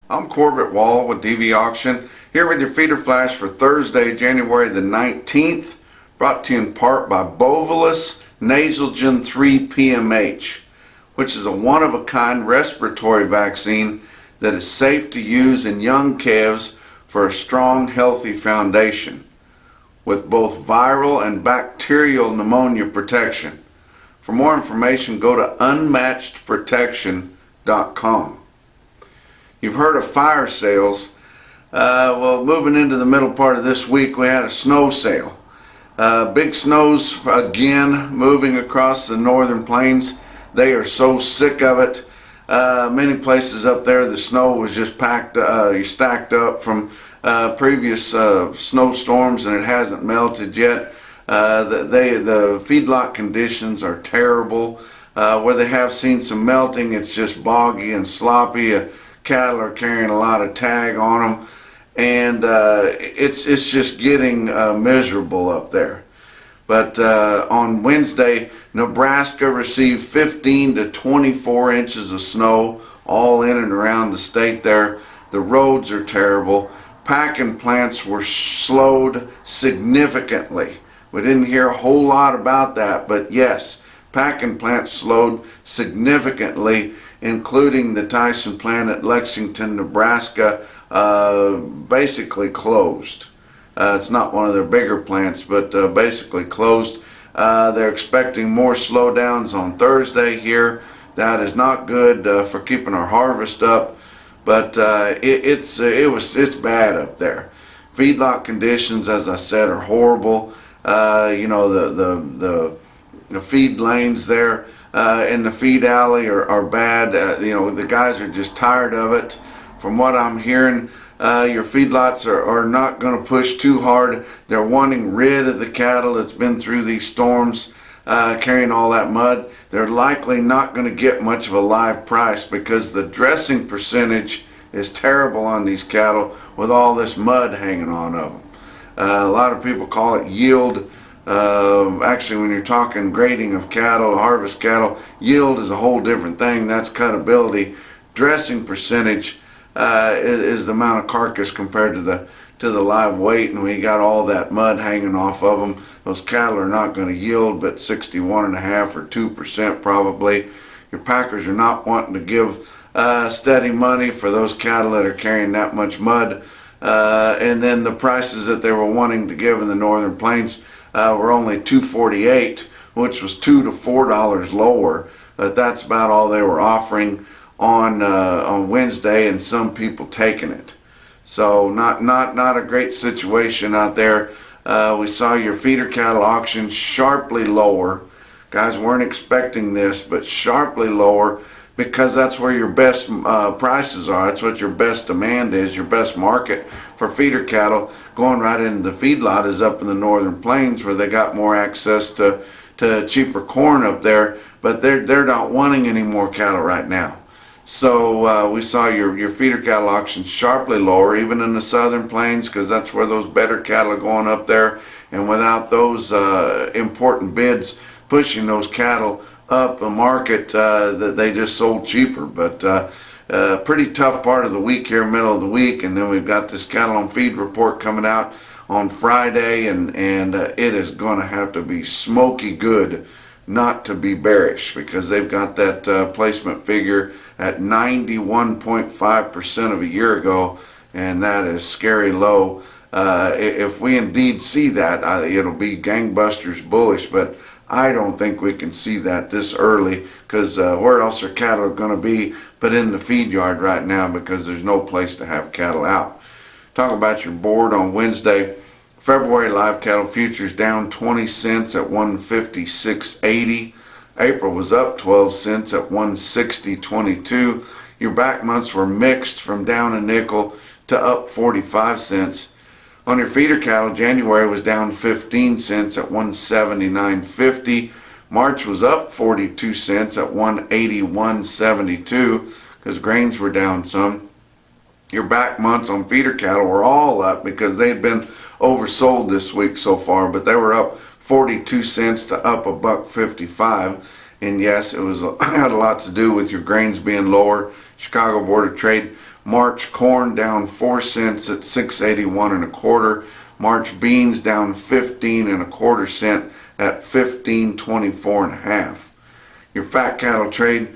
I'm Corbett Wall with DV Auction, here with your feeder flash for Thursday, January the 19th, brought to you in part by Bovalis Nasalgen 3 PMH, which is a one-of-a-kind respiratory vaccine that is safe to use in young calves for a strong, healthy foundation, with both viral and bacterial pneumonia protection. For more information, go to unmatchedprotection.com. You've heard of fire sales. Well, moving into the middle part of this week, we had a snow sale. Big snows again moving across the northern plains. They are so sick of it. Many places up there, the snow was just stacked up from previous snowstorms, and it hasn't melted yet. The feedlot conditions are terrible. Where they have seen some melting, it's just boggy and sloppy. Cattle are carrying a lot of tag on them, and it's just getting miserable up there. But on Wednesday, Nebraska received 15 to 24 inches of snow all in and around the state there. The roads are terrible. Packing plants were slowed significantly. We didn't hear a whole lot about that, but yes, packing plants slowed significantly, including the Tyson plant at Lexington, Nebraska, basically closed. It's not one of their bigger plants, but basically closed. They're expecting more slowdowns on Thursday here. That is not good for keeping our harvest up, but it's bad up there. Feedlot conditions, as I said, are horrible. The feed lanes there in the feed alley are bad. The guys are just tired of it. From what I'm hearing, your feedlots are not going to push too hard. They're wanting rid of the cattle that's been through these storms, carrying all that mud. They're likely not going to get much of a live price because the dressing percentage is terrible on these cattle with all this mud hanging on them. A lot of people call it yield. Actually, when you're talking grading of cattle, harvest cattle, yield is a whole different thing. That's cutability. Dressing percentage is the amount of carcass compared to the live weight, and we got all that mud hanging off of them. Those cattle are not going to yield but 61.5 or 2% probably. Your packers are not wanting to give steady money for those cattle that are carrying that much mud. And then the prices that they were wanting to give in the northern plains were only $2.48, which was $2 to $4 lower. But that's about all they were offering on Wednesday, and some people taking it. So not a great situation out there. We saw your feeder cattle auction sharply lower. Guys weren't expecting this, but sharply lower, because that's where your best prices are. That's what your best demand is. Your best market for feeder cattle going right into the feedlot is up in the northern plains, where they got more access to cheaper corn up there, but they're not wanting any more cattle right now. So we saw your feeder cattle auction sharply lower, even in the southern plains, because that's where those better cattle are going up there, and without those important bids pushing those cattle up a market that they just sold cheaper. But pretty tough part of the week here, middle of the week, and then we've got this cattle on feed report coming out on Friday, and it is going to have to be smoky good not to be bearish, because they've got that placement figure at 91.5% of a year ago, and that is scary low. If we indeed see that, it'll be gangbusters bullish, but I don't think we can see that this early, because where else are cattle going to be but in the feed yard right now, because there's no place to have cattle out. Talk about your board on Wednesday. February live cattle futures down 20 cents at 156.80. April was up 12 cents at 160.22. Your back months were mixed, from down a nickel to up 45 cents. On your feeder cattle, January was down 15 cents at 179.50. March was up 42 cents at 181.72, because grains were down some. Your back months on feeder cattle were all up because they'd been oversold this week so far, but they were up 42 cents to up $1.55. And yes, it was had a lot to do with your grains being lower. Chicago Board of Trade, March corn down 4 cents at 6.81 and a quarter. March beans down 15 and a quarter cent at 15.24 and a half. Your fat cattle trade,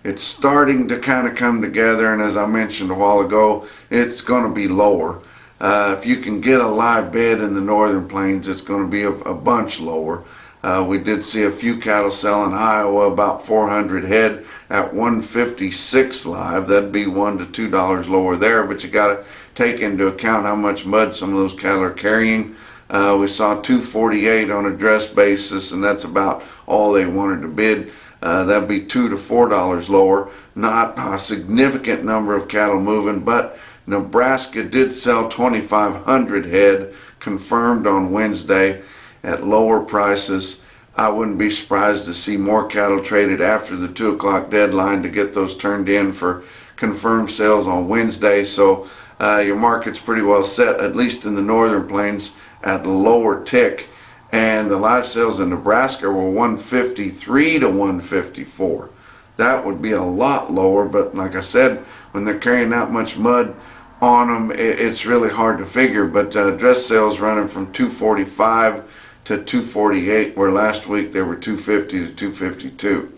it's starting to kind of come together, and as I mentioned a while ago, it's going to be lower. If you can get a live bid in the northern plains, it's going to be a bunch lower. We did see a few cattle sell in Iowa, about 400 head at 156 live. That'd be $1 to $2 lower there, but you got to take into account how much mud some of those cattle are carrying. We saw 248 on a dress basis, and that's about all they wanted to bid. That'd be $2 to $4 lower. Not a significant number of cattle moving, but Nebraska did sell 2,500 head confirmed on Wednesday at lower prices. I wouldn't be surprised to see more cattle traded after the 2 o'clock deadline to get those turned in for confirmed sales on Wednesday. So your market's pretty well set, at least in the northern plains, at lower tick. And the live sales in Nebraska were 153 to 154. That would be a lot lower, but like I said, when they're carrying that much mud on them, it's really hard to figure. But dress sales running from 245 to 248, where last week they were 250 to 252.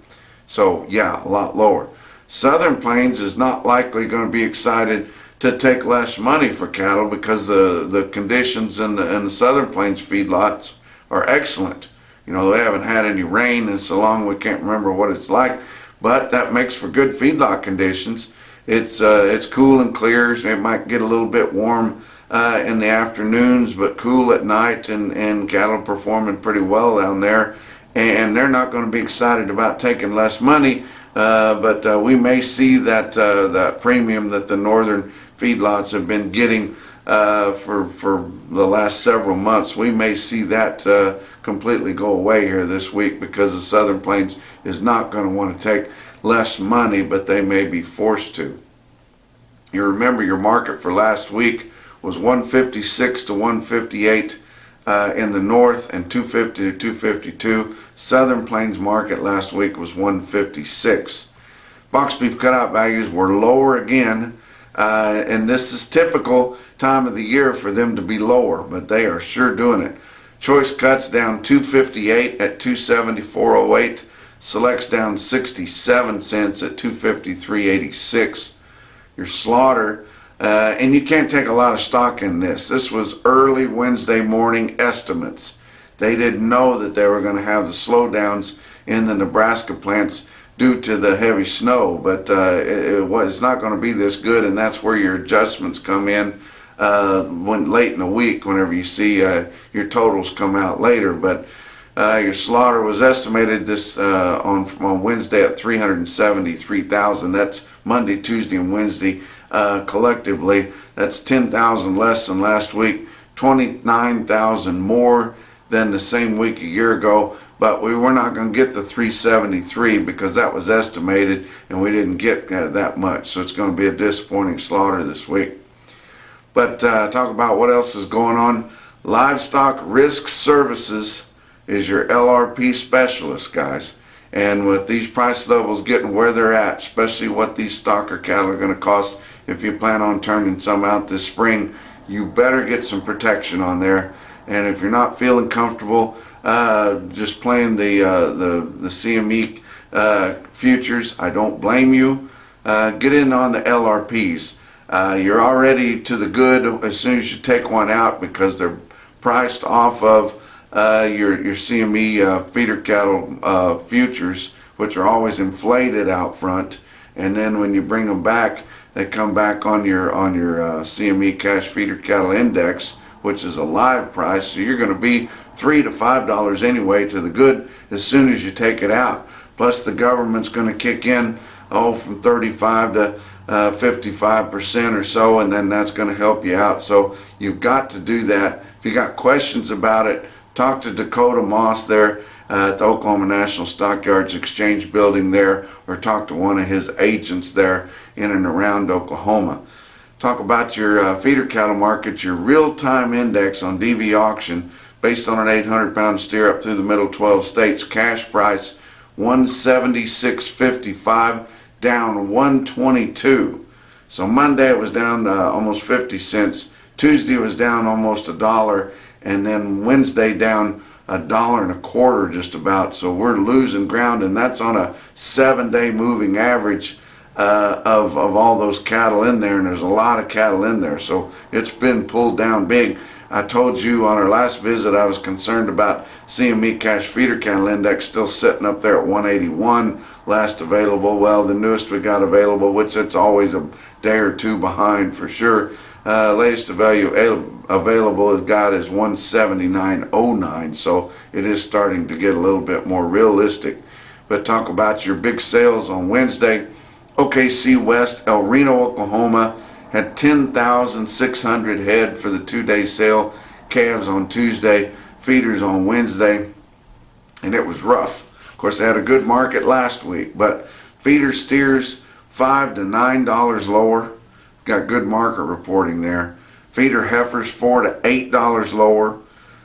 So yeah, a lot lower. Southern Plains is not likely going to be excited to take less money for cattle because the conditions in the Southern Plains feedlots are excellent. You know, they haven't had any rain in so long we can't remember what it's like, but that makes for good feedlot conditions. It's cool and clear. So it might get a little bit warm in the afternoons, but cool at night, and cattle performing pretty well down there. And they're not going to be excited about taking less money, but we may see that premium that the northern feedlots have been getting for the last several months. We may see that completely go away here this week because the Southern Plains is not going to want to take less money, but they may be forced to. You remember your market for last week was 156 to 158 in the north and 250 to 252. Southern Plains market last week was 156. Box beef cutout values were lower again, and this is typical time of the year for them to be lower, but they are sure doing it. Choice cuts down 258 at 274.08. Selects down 67 cents at 253.86. Your slaughter, and you can't take a lot of stock in this. This was early Wednesday morning estimates. They didn't know that they were going to have the slowdowns in the Nebraska plants due to the heavy snow, but it's not going to be this good, and that's where your adjustments come in when late in the week, whenever you see your totals come out later. But your slaughter was estimated this on Wednesday at 373,000. That's Monday, Tuesday, and Wednesday collectively. That's 10,000 less than last week, 29,000 more than the same week a year ago. But we were not going to get the 373 because that was estimated, and we didn't get that much. So it's going to be a disappointing slaughter this week. But talk about what else is going on. Livestock Risk Services is your LRP specialist, guys. And with these price levels getting where they're at, especially what these stocker cattle are going to cost if you plan on turning some out this spring, you better get some protection on there. And if you're not feeling comfortable just playing the CME futures, I don't blame you. Get in on the LRPs. You're already to the good as soon as you take one out because they're priced off of your CME feeder cattle futures, which are always inflated out front, and then when you bring them back, they come back on your CME cash feeder cattle index, which is a live price. So you're going to be $3 to $5 anyway to the good as soon as you take it out. Plus the government's going to kick in from 35 to 55% or so, and then that's going to help you out. So you've got to do that. If you got questions about it, talk to Dakota Moss there at the Oklahoma National Stockyards Exchange building there, or talk to one of his agents there in and around Oklahoma. Talk about your feeder cattle market, your real-time index on DV auction based on an 800-pound steer up through the middle 12 states. Cash price 176.55, down 122. So Monday it was down almost 50 cents. Tuesday was down almost $1, and then Wednesday down $1.25 just about. So we're losing ground, and that's on a 7-day moving average of all those cattle in there, and there's a lot of cattle in there. So it's been pulled down big. I told you on our last visit I was concerned about CME Cash Feeder Cattle Index still sitting up there at 181, last available. Well, the newest we got available, which it's always a day or two behind for sure. Latest available is 179.09, so it is starting to get a little bit more realistic. But talk about your big sales on Wednesday. OKC West, El Reno, Oklahoma, had 10,600 head for the 2-day sale. Calves on Tuesday, feeders on Wednesday, and it was rough. Of course, they had a good market last week, but feeder steers $5 to $9 lower. Got good market reporting there. Feeder heifers $4 to $8 lower.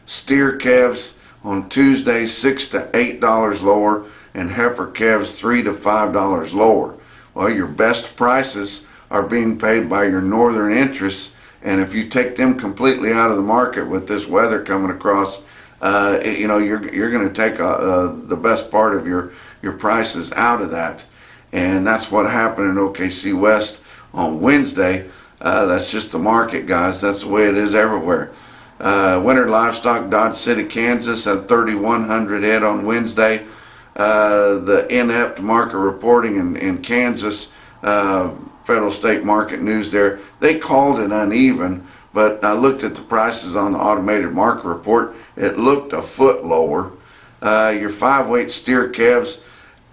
Steer calves on Tuesday $6 to $8 lower, and heifer calves $3 to $5 lower. Well, your best prices are being paid by your northern interests, and if you take them completely out of the market with this weather coming across, you're going to take the best part of your prices out of that, and that's what happened in OKC West on Wednesday. That's just the market, guys. That's the way it is everywhere. Winter Livestock, Dodge City, Kansas, had 3,100 head on Wednesday. The inept market reporting in Kansas, Federal State Market News there, they called it uneven, but I looked at the prices on the automated market report. It looked a foot lower. Your 5-weight steer calves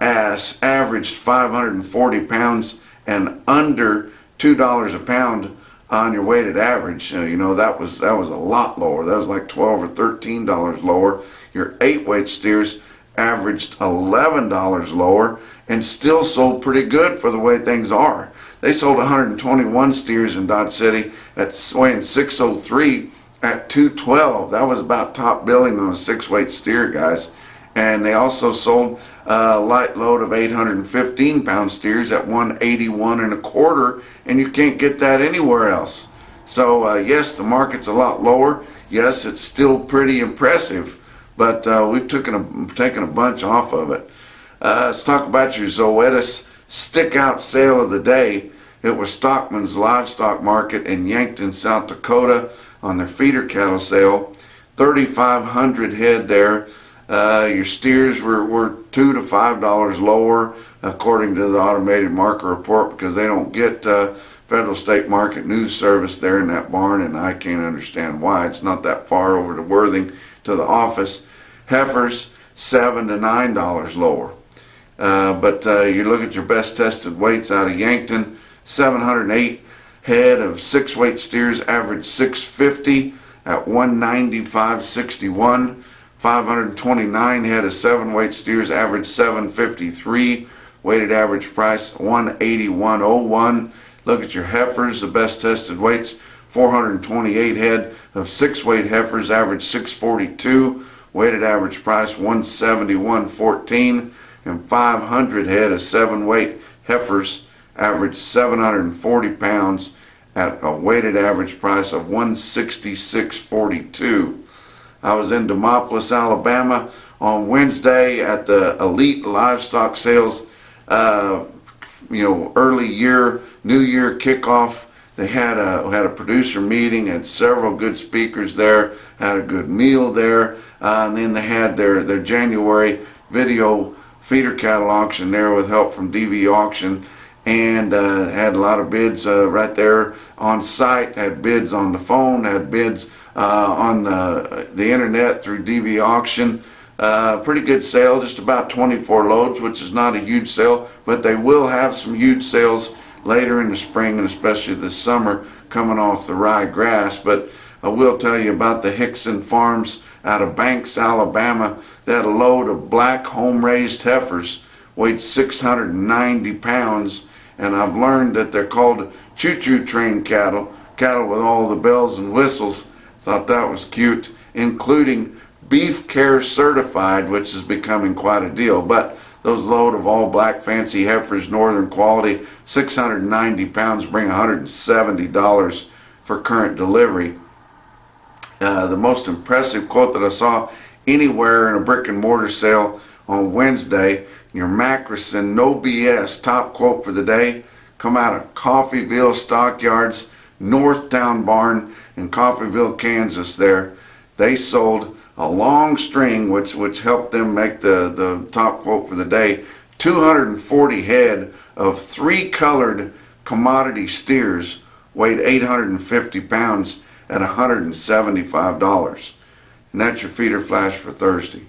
averaged 540 pounds and under $2 a pound on your weighted average. That was a lot lower. That was like $12 or $13 lower. Your 8-weight steers averaged $11 lower and still sold pretty good for the way things are. They sold 121 steers in Dodge City at weighing 603 at $212. That was about top billing on a 6-weight steer, guys. And they also sold a light load of 815 pound steers at 181 1/4, and you can't get that anywhere else. So yes, the market's a lot lower. Yes, it's still pretty impressive, but we've taken a bunch off of it. Let's talk about your Zoetis stick out sale of the day. It was Stockman's Livestock Market in Yankton, South Dakota, on their feeder cattle sale. 3,500 head there. Your steers were $2 to $5 lower, according to the automated market report, because they don't get Federal State Market News Service there in that barn, and I can't understand why. It's not that far over to Worthing to the office. Heifers $7 to $9 lower. But you look at your best tested weights out of Yankton, 708 head of 6-weight steers averaged 650 at 195.61. 529 head of 7-weight steers averaged 753. Weighted average price 181.01. Look at your heifers, the best tested weights. 428 head of 6-weight heifers averaged 642. Weighted average price 171.14. And 500 head of 7-weight heifers averaged 740 pounds at a weighted average price of 166.42. I was in Demopolis, Alabama on Wednesday at the Elite Livestock Sales, early year, New Year kickoff. They had a producer meeting, had several good speakers there, had a good meal there, and then they had their January video feeder cattle auction there with help from DV Auction, and had a lot of bids right there on site, had bids on the phone, had bids on the internet through DV Auction. Pretty good sale, just about 24 loads, which is not a huge sale, but they will have some huge sales later in the spring and especially this summer coming off the rye grass. But I will tell you about the Hickson Farms out of Banks, Alabama. They had a load of black home-raised heifers, weighed 690 pounds, and I've learned that they're called choo-choo train cattle with all the bells and whistles. Thought that was cute, including Beef Care Certified, which is becoming quite a deal. But Those load of all black fancy heifers, northern quality, 690 pounds, bring $170 for current delivery. The most impressive quote that I saw anywhere in a brick and mortar sale on Wednesday, your Macrison No BS top quote for the day, come out of Coffeyville Stockyards, Northtown Barn in Coffeyville, Kansas there. They sold a long string, which helped them make the top quote for the day, 240 head of 3-colored commodity steers, weighed 850 pounds at $175. And that's your feeder flash for Thursday.